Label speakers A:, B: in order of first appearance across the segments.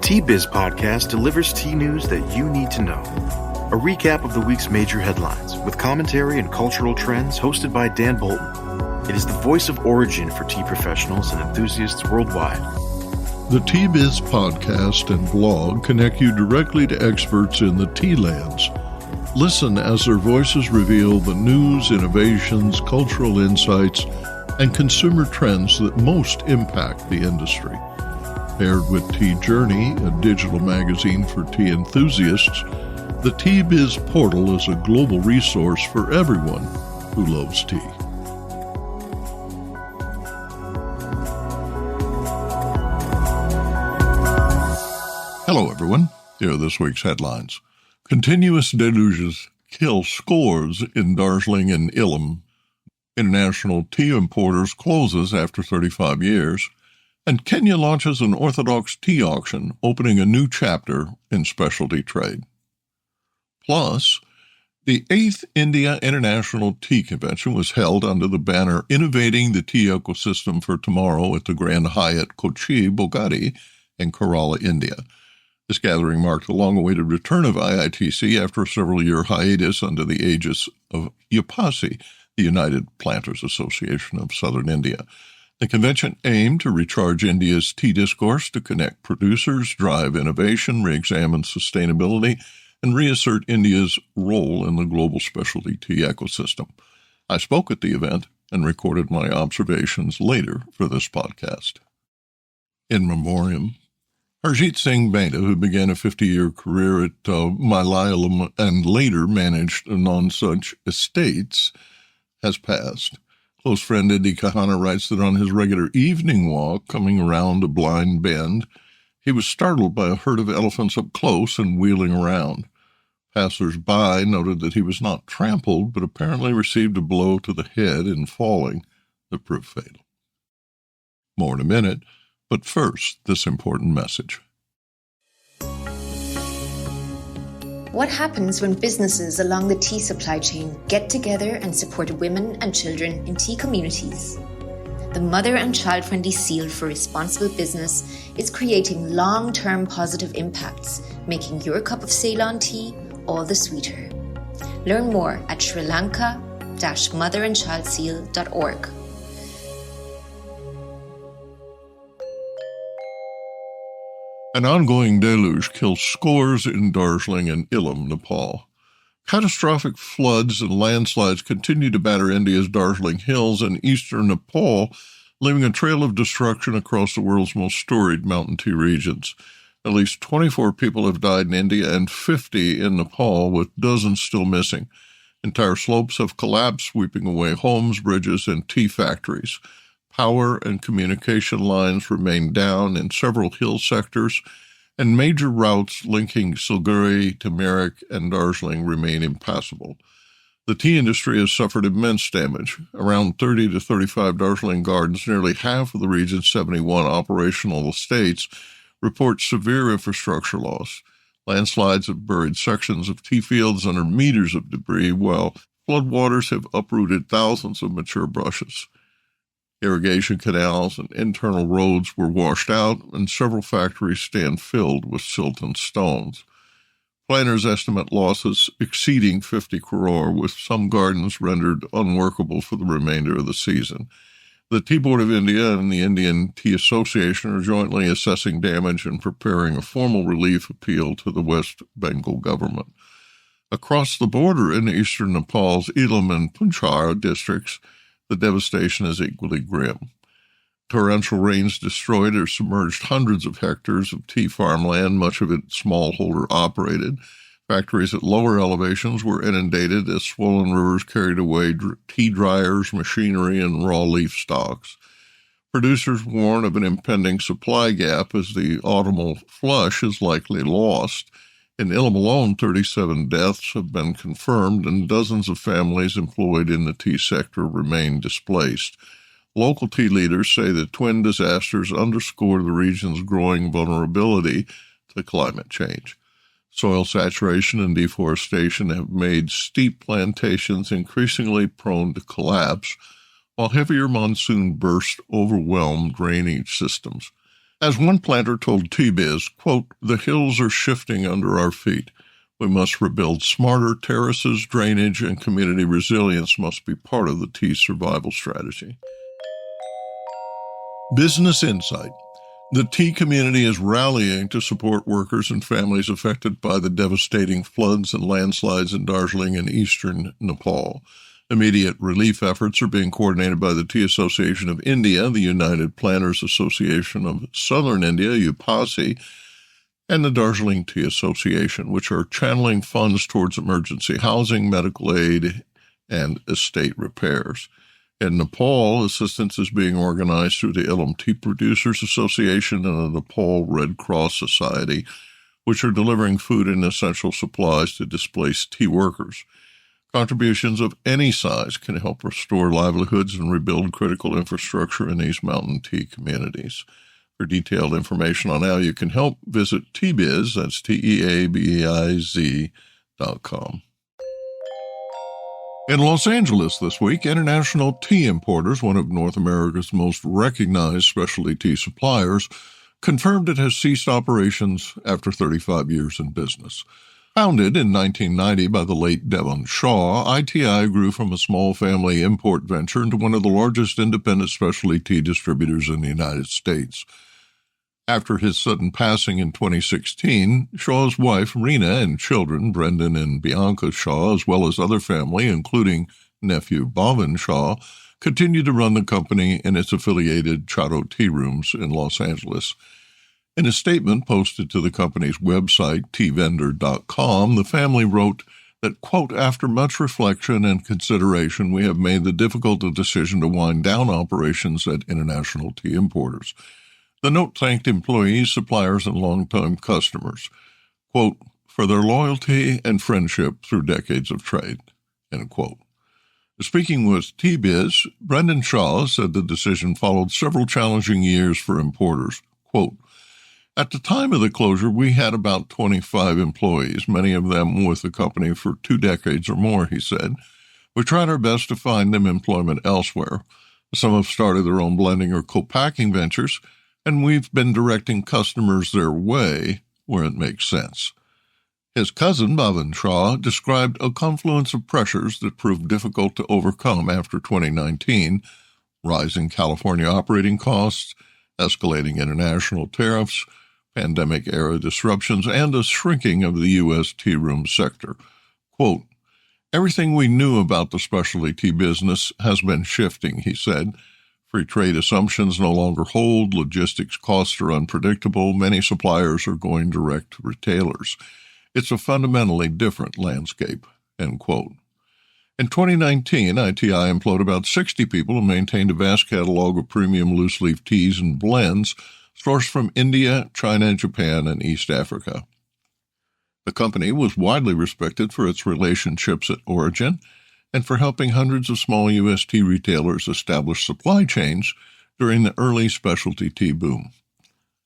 A: Tea Biz Podcast delivers tea news that you need to know. A recap of the week's major headlines with commentary and cultural trends hosted by Dan Bolton. It is the voice of origin for tea professionals and enthusiasts worldwide.
B: The Tea Biz Podcast and blog connect you directly to experts in the tea lands. Listen as their voices reveal the news, innovations, cultural insights, and consumer trends that most impact the industry. Paired with Tea Journey, a digital magazine for tea enthusiasts, the Tea Biz portal is a global resource for everyone who loves tea. Hello, everyone. Here are this week's headlines. Continuous deluges kill scores in Darjeeling and Ilam. International tea importers closes after 35 years. And Kenya launches an Orthodox tea auction, opening a new chapter in specialty trade. Plus, the 8th India International Tea Convention was held under the banner Innovating the Tea Ecosystem for Tomorrow at the Grand Hyatt Kochi Bolgatty in Kerala, India. This gathering marked the long-awaited return of IITC after a several-year hiatus under the aegis of UPASI, the United Planters Association of Southern India. The convention aimed to recharge India's tea discourse, to connect producers, drive innovation, re-examine sustainability, and reassert India's role in the global specialty tea ecosystem. I spoke at the event and recorded my observations later for this podcast. In memoriam, Harjit Singh Mehta, who began a 50-year career at Malayalam and later managed non-such estates, has passed. Close friend Indy Kahana writes that on his regular evening walk coming around a blind bend, he was startled by a herd of elephants up close and wheeling around. Passers-by noted that he was not trampled, but apparently received a blow to the head in falling that proved fatal. More in a minute, but first, this important message.
C: What happens when businesses along the tea supply chain get together and support women and children in tea communities? The Mother and Child-Friendly Seal for Responsible Business is creating long-term positive impacts, making your cup of Ceylon tea all the sweeter. Learn more at srilanka-motherandchildseal.org.
B: An ongoing deluge kills scores in Darjeeling and Ilam, Nepal. Catastrophic floods and landslides continue to batter India's Darjeeling Hills and eastern Nepal, leaving a trail of destruction across the world's most storied mountain tea regions. At least 24 people have died in India and 50 in Nepal, with dozens still missing. Entire slopes have collapsed, sweeping away homes, bridges, and tea factories. Power and communication lines remain down in several hill sectors, and major routes linking Siliguri, Turmeric, and Darjeeling remain impassable. The tea industry has suffered immense damage. Around 30 to 35 Darjeeling gardens, nearly half of the region's 71 operational estates, report severe infrastructure loss. Landslides have buried sections of tea fields under meters of debris, while floodwaters have uprooted thousands of mature brushes. Irrigation canals and internal roads were washed out, and several factories stand filled with silt and stones. Planners estimate losses exceeding 50 crore, with some gardens rendered unworkable for the remainder of the season. The Tea Board of India and the Indian Tea Association are jointly assessing damage and preparing a formal relief appeal to the West Bengal government. Across the border in eastern Nepal's Ilam and Punchar districts, the devastation is equally grim. Torrential rains destroyed or submerged hundreds of hectares of tea farmland, much of it smallholder-operated. Factories at lower elevations were inundated as swollen rivers carried away tea dryers, machinery, and raw leaf stalks. Producers warn of an impending supply gap as the autumnal flush is likely lost. In Ilam alone, 37 deaths have been confirmed, and dozens of families employed in the tea sector remain displaced. Local tea leaders say the twin disasters underscore the region's growing vulnerability to climate change. Soil saturation and deforestation have made steep plantations increasingly prone to collapse, while heavier monsoon bursts overwhelm drainage systems. As one planter told Tea-Biz, quote, "The hills are shifting under our feet. We must rebuild smarter. Terraces, drainage, and community resilience must be part of the tea survival strategy." Business Insight. The tea community is rallying to support workers and families affected by the devastating floods and landslides in Darjeeling and eastern Nepal. Immediate relief efforts are being coordinated by the Tea Association of India, the United Planters Association of Southern India, UPASI, and the Darjeeling Tea Association, which are channeling funds towards emergency housing, medical aid, and estate repairs. In Nepal, assistance is being organized through the Ilam Tea Producers Association and the Nepal Red Cross Society, which are delivering food and essential supplies to displaced tea workers. Contributions of any size can help restore livelihoods and rebuild critical infrastructure in these mountain tea communities. For detailed information on how you can help, visit Teabiz, that's TEABIZ.com. In Los Angeles this week, International Tea Importers, one of North America's most recognized specialty tea suppliers, confirmed it has ceased operations after 35 years in business. Founded in 1990 by the late Devon Shaw, ITI grew from a small family import venture into one of the largest independent specialty tea distributors in the United States. After his sudden passing in 2016, Shaw's wife, Rena, and children, Brendan and Bianca Shaw, as well as other family, including nephew Bhavin Shaw, continued to run the company and its affiliated Chado tea rooms in Los Angeles. In a statement posted to the company's website, teavendor.com, the family wrote that, quote, "After much reflection and consideration, we have made the difficult decision to wind down operations at International Tea Importers." The note thanked employees, suppliers, and long-time customers, quote, "for their loyalty and friendship through decades of trade," end quote. Speaking with Tea-Biz, Brendan Shaw said the decision followed several challenging years for importers. Quote, "At the time of the closure, we had about 25 employees, many of them with the company for 2 decades or more," he said. "We tried our best to find them employment elsewhere. Some have started their own blending or co-packing ventures, and we've been directing customers their way where it makes sense." His cousin, Bhavin Shaw, described a confluence of pressures that proved difficult to overcome after 2019, rising California operating costs, escalating international tariffs, pandemic-era disruptions, and a shrinking of the U.S. tea room sector. Quote, "Everything we knew about the specialty tea business has been shifting," he said. "Free trade assumptions no longer hold, logistics costs are unpredictable, many suppliers are going direct to retailers. It's a fundamentally different landscape," end quote. In 2019, ITI employed about 60 people and maintained a vast catalog of premium loose-leaf teas and blends sourced from India, China, Japan, and East Africa. The company was widely respected for its relationships at origin and for helping hundreds of small U.S. tea retailers establish supply chains during the early specialty tea boom.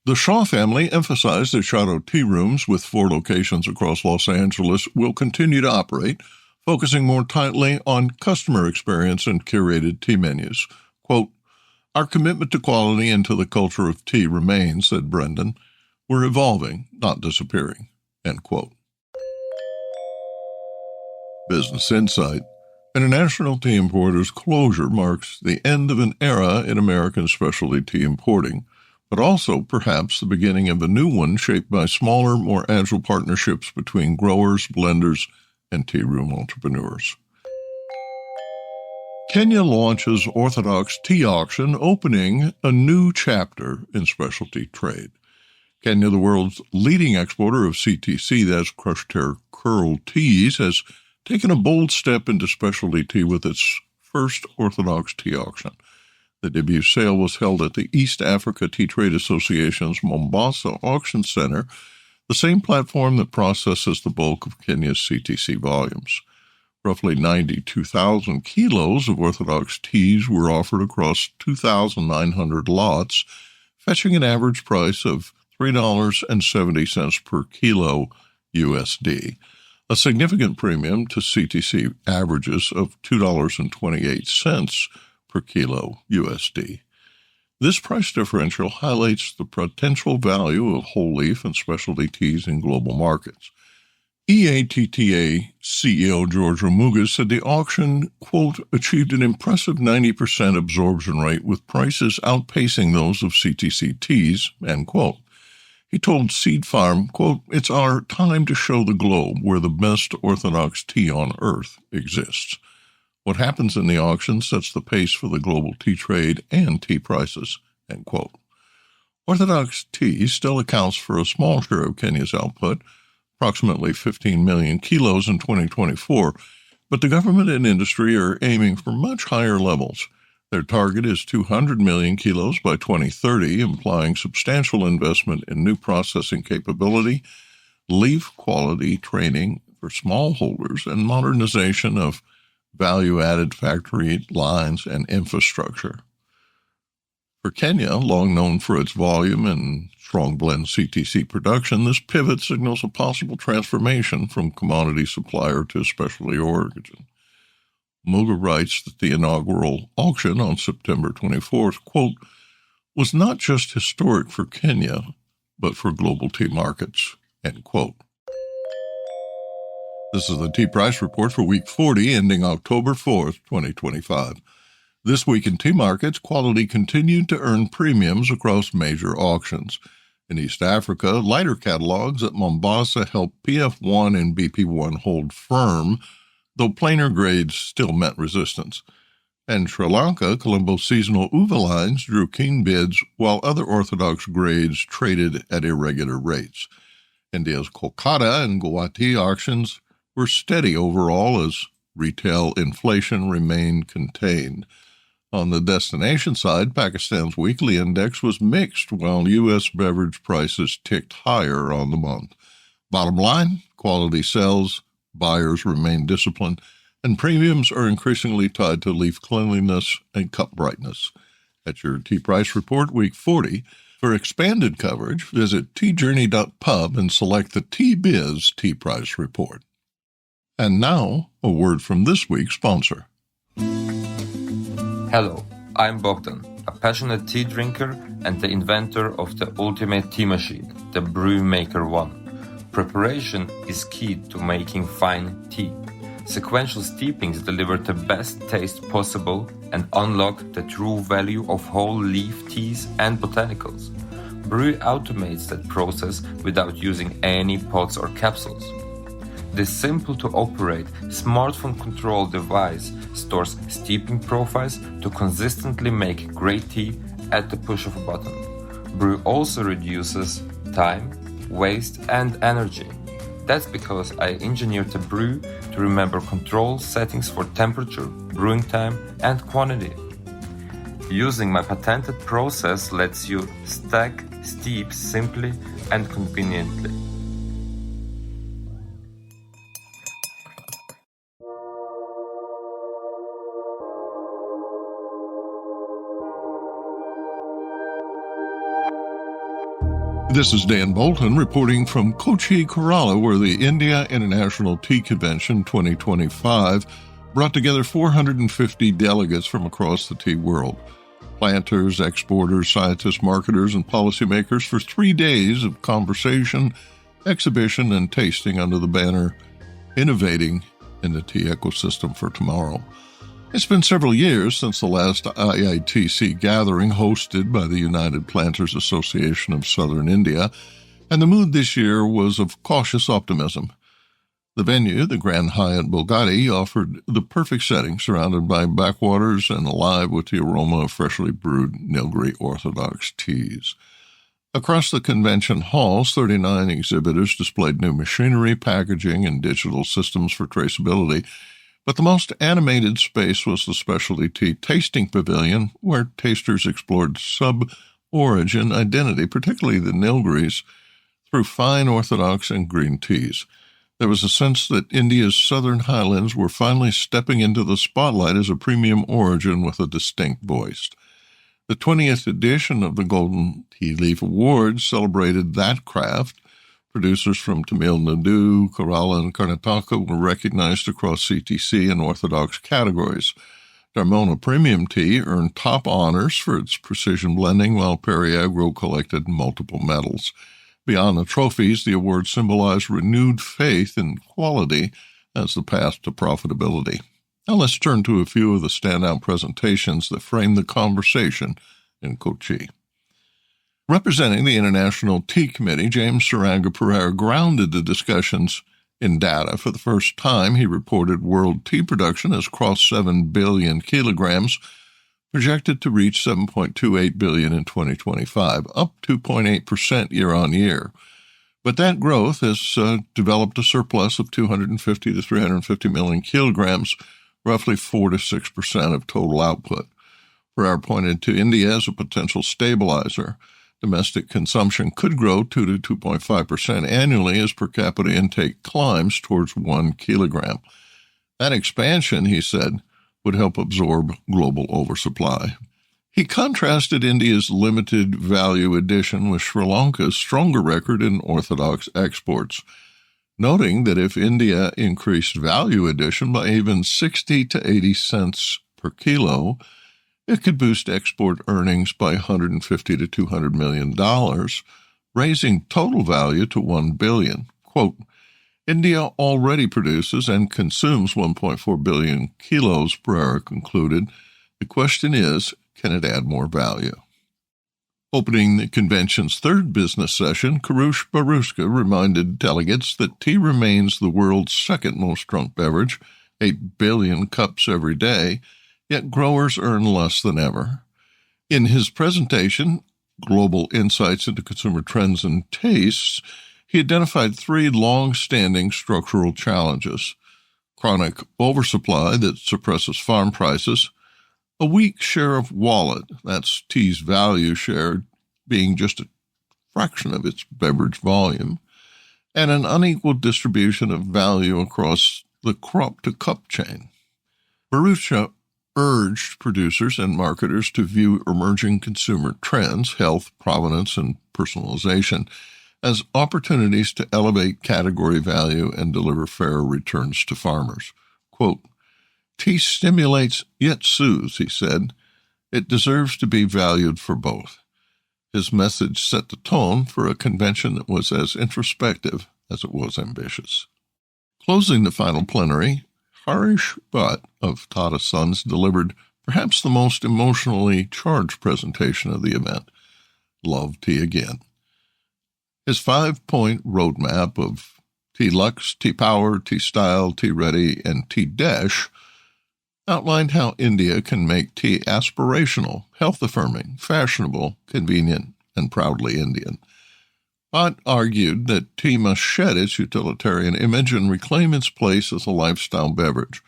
B: The Shaw family emphasized that Chado tea rooms, with 4 locations across Los Angeles, will continue to operate, focusing more tightly on customer experience and curated tea menus. Quote, "Our commitment to quality and to the culture of tea remains," said Brendan. "We're evolving, not disappearing," end quote. Business Insight. International Tea Importers' closure marks the end of an era in American specialty tea importing, but also perhaps the beginning of a new one shaped by smaller, more agile partnerships between growers, blenders, and tea room entrepreneurs. Kenya launches Orthodox tea auction, opening a new chapter in specialty trade. Kenya, the world's leading exporter of CTC, that's crushed hair curl teas, has taken a bold step into specialty tea with its first Orthodox tea auction. The debut sale was held at the East Africa Tea Trade Association's Mombasa Auction Center, the same platform that processes the bulk of Kenya's CTC volumes. Roughly 92,000 kilos of Orthodox teas were offered across 2,900 lots, fetching an average price of $3.70 per kilo USD, a significant premium to CTC averages of $2.28 per kilo USD. This price differential highlights the potential value of whole leaf and specialty teas in global markets. IITC CEO George Ramugas said the auction, quote, achieved an impressive 90% absorption rate with prices outpacing those of CTC teas, end quote. He told Seed Farm, quote, it's our time to show the globe where the best Orthodox tea on earth exists. What happens in the auction sets the pace for the global tea trade and tea prices, end quote. Orthodox tea still accounts for a small share of Kenya's output, approximately 15 million kilos in 2024, but the government and industry are aiming for much higher levels. Their target is 200 million kilos by 2030, implying substantial investment in new processing capability, leaf quality training for smallholders, and modernization of value-added factory lines and infrastructure. For Kenya, long known for its volume and strong blend CTC production, this pivot signals a possible transformation from commodity supplier to specialty origin. Muga writes that the inaugural auction on September 24th, quote, was not just historic for Kenya, but for global tea markets, end quote. This is the Tea Price Report for week 40, ending October 4th, 2025. This week in tea markets, quality continued to earn premiums across major auctions. In East Africa, lighter catalogs at Mombasa helped PF1 and BP1 hold firm, though plainer grades still met resistance. In Sri Lanka, Colombo seasonal uva lines drew keen bids, while other orthodox grades traded at irregular rates. India's Kolkata and Guwahati auctions were steady overall as retail inflation remained contained. On the destination side, Pakistan's weekly index was mixed, while U.S. beverage prices ticked higher on the month. Bottom line, quality sells, buyers remain disciplined, and premiums are increasingly tied to leaf cleanliness and cup brightness. That's your Tea Price Report, week 40. For expanded coverage, visit teajourney.pub and select the Tea Biz Tea Price Report. And now, a word from this week's sponsor.
D: Hello, I'm Bogdan, a passionate tea drinker and the inventor of the ultimate tea machine, the Brew Maker 1. Preparation is key to making fine tea. Sequential steepings deliver the best taste possible and unlock the true value of whole leaf teas and botanicals. Brew automates that process without using any pots or capsules. This simple-to-operate, smartphone-controlled device stores steeping profiles to consistently make great tea at the push of a button. Brew also reduces time, waste, and energy. That's because I engineered the brew to remember control settings for temperature, brewing time, and quantity. Using my patented process lets you stack steep simply and conveniently.
B: This is Dan Bolton reporting from Kochi, Kerala, where the India International Tea Convention 2025 brought together 450 delegates from across the tea world. Planters, exporters, scientists, marketers, and policymakers for 3 days of conversation, exhibition, and tasting under the banner Innovating in the Tea Ecosystem for Tomorrow. It's been several years since the last IITC gathering hosted by the United Planters Association of Southern India, and the mood this year was of cautious optimism. The venue, the Grand Hyatt Bolgatty, offered the perfect setting, surrounded by backwaters and alive with the aroma of freshly brewed Nilgiri Orthodox teas. Across the convention halls, 39 exhibitors displayed new machinery, packaging, and digital systems for traceability. But the most animated space was the specialty tea tasting pavilion, where tasters explored sub-origin identity, particularly the Nilgiris, through fine Orthodox and green teas. There was a sense that India's southern highlands were finally stepping into the spotlight as a premium origin with a distinct voice. The 20th edition of the Golden Tea Leaf Awards celebrated that craft. Producers from Tamil Nadu, Kerala, and Karnataka were recognized across CTC and Orthodox categories. Dharmona Premium Tea earned top honors for its precision blending, while Periagro collected multiple medals. Beyond the trophies, the awards symbolize renewed faith in quality as the path to profitability. Now let's turn to a few of the standout presentations that frame the conversation in Kochi. Representing the International Tea Committee, James Saranga Pereira grounded the discussions in data. For the first time, he reported world tea production has crossed 7 billion kilograms, projected to reach 7.28 billion in 2025, up 2.8% year-on-year. But that growth has developed a surplus of 250 to 350 million kilograms, roughly 4 to 6% of total output. Pereira pointed to India as a potential stabilizer. Domestic consumption could grow 2 to 2.5% annually as per capita intake climbs towards 1 kilogram. That expansion, he said, would help absorb global oversupply. He contrasted India's limited value addition with Sri Lanka's stronger record in Orthodox exports, noting that if India increased value addition by even 60 to 80 cents per kilo, it could boost export earnings by $150 to $200 million, raising total value to $1 billion. Quote, India already produces and consumes 1.4 billion kilos, Pereira concluded. The question is, can it add more value? Opening the convention's third business session, Karush Baruska reminded delegates that tea remains the world's second most drunk beverage, 8 billion cups every day, yet growers earn less than ever. In his presentation, Global Insights into Consumer Trends and Tastes, he identified 3 long-standing structural challenges: chronic oversupply that suppresses farm prices, a weak share of wallet, that's tea's value share being just a fraction of its beverage volume, and an unequal distribution of value across the crop-to-cup chain. Barucha urged producers and marketers to view emerging consumer trends, health, provenance, and personalization, as opportunities to elevate category value and deliver fairer returns to farmers. Quote, tea stimulates yet soothes, he said. It deserves to be valued for both. His message set the tone for a convention that was as introspective as it was ambitious. Closing the final plenary, Harish Bhatt of Tata Sons delivered perhaps the most emotionally charged presentation of the event, Love Tea Again. His 5-point roadmap of Tea Luxe, Tea Power, Tea Style, Tea Ready, and Tea Dash outlined how India can make tea aspirational, health-affirming, fashionable, convenient, and proudly Indian. Bhatt argued that tea must shed its utilitarian image and reclaim its place as a lifestyle beverage,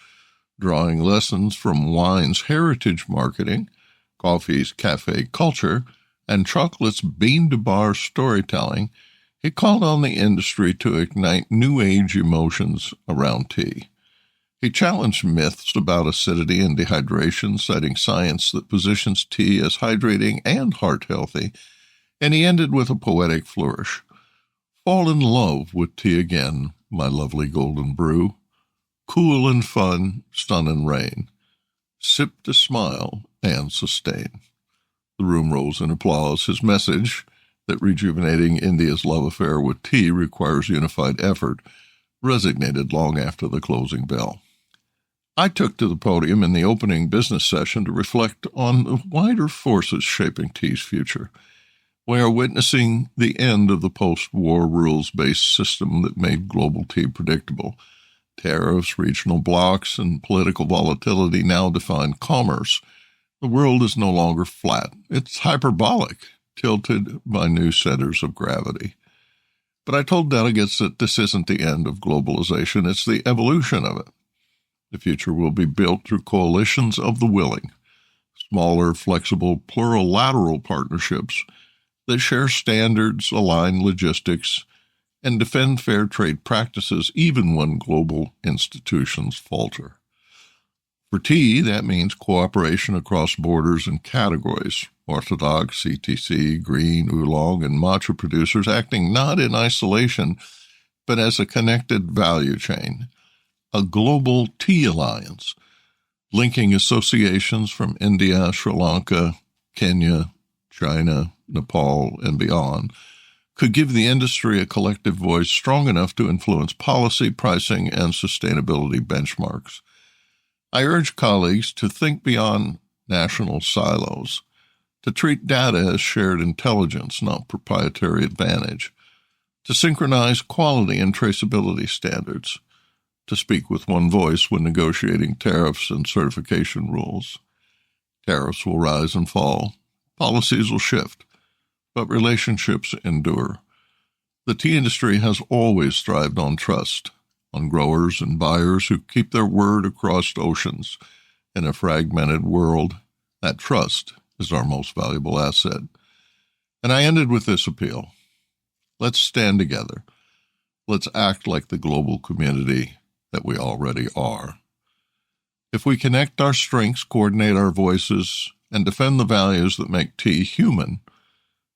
B: drawing lessons from wine's heritage marketing, coffee's cafe culture, and chocolate's bean-to-bar storytelling. He called on the industry to ignite new age emotions around tea. He challenged myths about acidity and dehydration, citing science that positions tea as hydrating and heart-healthy, and he ended with a poetic flourish. Fall in love with tea again, my lovely golden brew. Cool and fun, sun and rain. Sip to smile and sustain. The room rose in applause. His message, that rejuvenating India's love affair with tea requires unified effort, resonated long after the closing bell. I took to the podium in the opening business session to reflect on the wider forces shaping tea's future. We are witnessing the end of the post-war rules-based system that made global tea predictable. Tariffs, regional blocs, and political volatility now define commerce. The world is no longer flat. It's hyperbolic, tilted by new centers of gravity. But I told delegates that this isn't the end of globalization, it's the evolution of it. The future will be built through coalitions of the willing, smaller, flexible, plurilateral partnerships that share standards, align logistics, and defend fair trade practices even when global institutions falter. For tea, that means cooperation across borders and categories. Orthodox, IITC, green, oolong, and matcha producers acting not in isolation, but as a connected value chain, a global tea alliance. linking associations from India, Sri Lanka, Kenya, China, Nepal, and beyond, could give the industry a collective voice strong enough to influence policy, pricing, and sustainability benchmarks. I urge colleagues to think beyond national silos, to treat data as shared intelligence, not proprietary advantage, to synchronize quality and traceability standards, to speak with one voice when negotiating tariffs and certification rules. Tariffs will rise and fall. Policies will shift, but relationships endure. The tea industry has always thrived on trust, on growers and buyers who keep their word across oceans. In a fragmented world, that trust is our most valuable asset. And I ended with this appeal. Let's stand together. Let's act like the global community that we already are. If we connect our strengths, coordinate our voices, and defend the values that make tea human,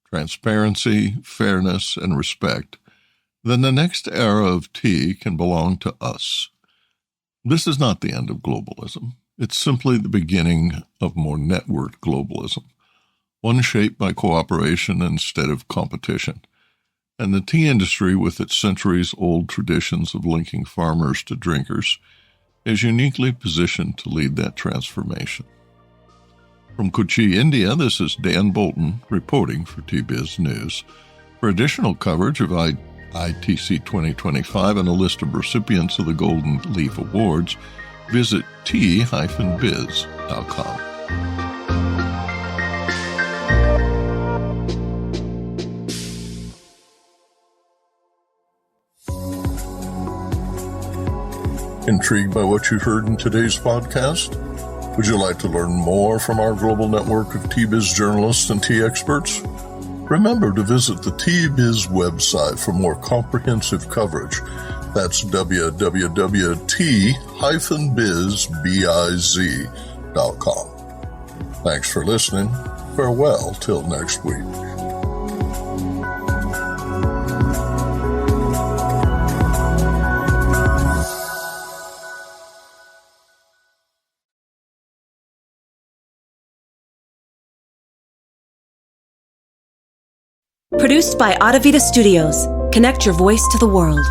B: transparency, fairness, and respect, then the next era of tea can belong to us. This is not the end of globalism. It's simply the beginning of more networked globalism, one shaped by cooperation instead of competition. And the tea industry, with its centuries-old traditions of linking farmers to drinkers, is uniquely positioned to lead that transformation. From Kochi, India, this is Dan Bolton reporting for TBiz News. For additional coverage of IITC 2025 and a list of recipients of the Golden Leaf Awards, visit tea-biz.com. Intrigued by what you heard in today's podcast? Would you like to learn more from our global network of TBiz journalists and tea experts? Remember to visit the TBiz website for more comprehensive coverage. That's www.t-biz.com. Thanks for listening. Farewell till next week.
E: Produced by Adavita Studios. Connect your voice to the world.